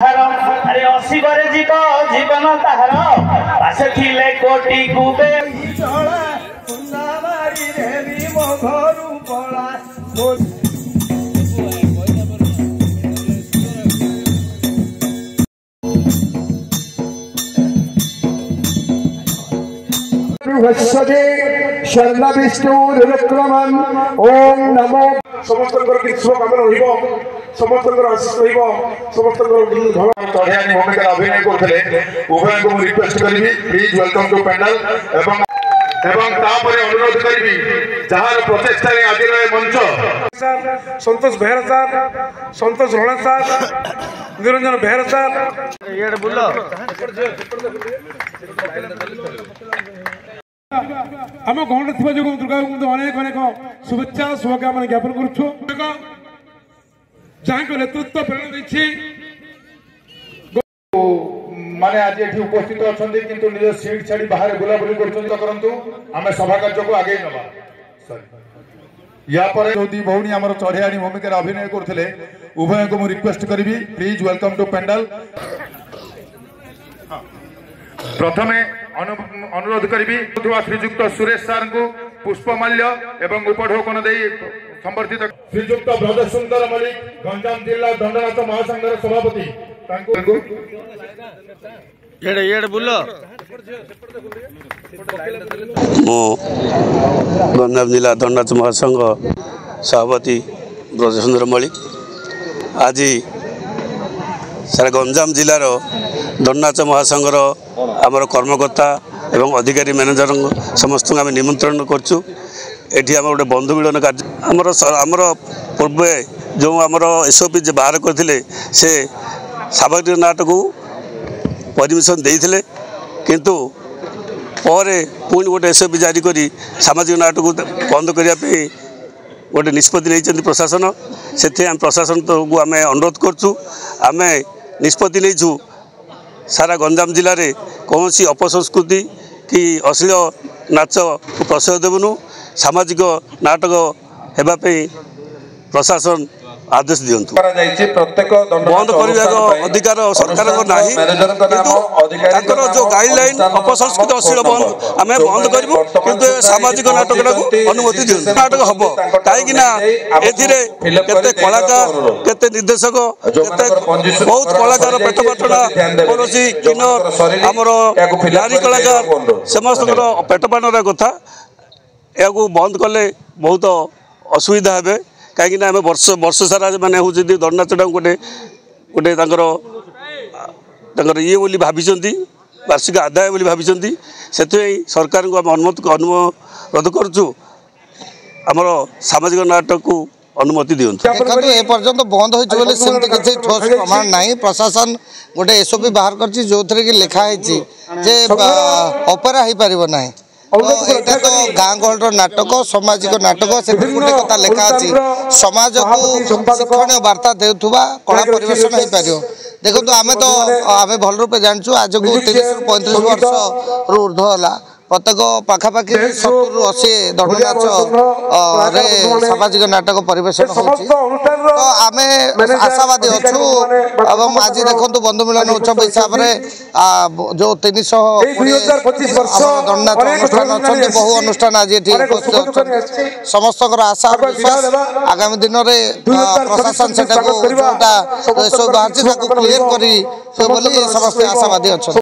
अरे असीबरे जीव जीवन ताहार पासे थिले कोटी कुबे चला सुना मारी रे मो घरु पळा वत्सदे शरण विष्णु रुक्रमन ओम नमो समस्त शुभकामना रहिबो समस्त आशीष रहिबो समस्त चढ़ियानी भूमिका अभिनय करथिले उभय को रिक्वेस्ट करबी प्लीज वेलकम टू पैनल एवं तापरे अनुरोध करबी जहार प्रचेष्टा रे आदि रे मंच संतोष बेहरा सर संतोष रोणा सर निरंजन बेहरा सर येड बुल्लो आम गहन थी जो दुर्गा अनेक अनेक शुभेच्छा शुभकामना ज्ञापन करुँ जहाँ नेतृत्व प्रेरणा माने आज ये उपस्थित अच्छा किंतु निज सीट छाड़ी बाहर बुलाबुली करूँ आम सभा कार्य को आगे नवा या दी भौणी आम चढ़ियाणी भूमिका अभिनय करते उभय को मुझे रिक्वेस्ट करी प्लीज वेलकम टू पेंडल प्रथमे अनुरोध करी श्रीजुक्त सुरेश सार को पुष्पमाल्य एवं उपढौकन दे संबर्धित श्रीजुक्त ब्रज सुंदर मलिक गंजाम जिला दंडनाथ महासंघर सभापति गंजाम जिला दंडनाथ महासंघ सभापति ब्रज सुंदर मलिक आज सारा गंजाम जिलार दंडनाथ महासंघर आमर कर्मकर्ता एवं अधिकारी मैनेजर समस्त आम निमंत्रण करूँ एटी आम गोटे बंधु मिलन कार्य आमर पूर्व जो आमर एसओपी बाहर करते से सामाजिक नाटक को परमिशन देते किंतु पर पुणी गोटे एसओपी जारी कर सामाजिक नाटक को बंद करने गोटे निष्पत्ति नहीं प्रशासन से प्रशासन को आम अनुरोध करूँ आम निष्पत्ति नहीं सारा गंजाम जिले में कौन सी अपसंस्कृति कि अश्लील नाच प्रश्रय देवनु सामाजिक नाटक होगापी प्रशासन आदेश दिंतु बंद करने अधिकार सरकार ना जो गाइडलाइन अपसंस्कृति अश्लील बंद आम बंद करूँ कि सामाजिक नाटक अनुमति दिखाँ नाटक हम कहीं केते कलाकार केते निर्देशक बहुत कलाकार पेट पाटना कौन किन्नर आमर नारी कलाकार समस्त पेट पाटना कथा या बंद कले बहुत असुविधा हे कहीं आम वर्ष सारा मैंने हूँ दंडनाच गोटे गोटे ये बोली भाई वार्षिक आदाय बोली भाई से सरकार को आम अनुरोध करुँ आमर सामाजिक नाटक को अनुमति दिंतु एपर्यंत बंद होती किसी ठोस प्रमाण ना प्रशासन गोटे एसओपी बाहर कर जो लिखाई ऑपेरा हो पार ना तो यहाँ तो गाँ गहल नाटक सामाजिक नाटक से गोटे कथा लिखा अच्छी समाज को शिक्षण वार्ता देउथुबा कला परिवेशन हो पार देखो आम तो आम भल रूपे जानचु आज को 30-35 वर्ष ऊर्ध है प्रत्येक पाखापाखि 70-80 दंडनाच रे सामाजिक नाटक परिवेशन तो आम आशावादी अच्छु एवं आज देखो बंधु मिलन उत्सव हिसाब से जो 320 दंडनाच अनुष्ठान अच्छा बहु अनुष्ठान आज समस्त आशा विश्वास आगामी दिन में प्रशासन से बाहर क्लीयर कर समस्त आशावादी अच्छा।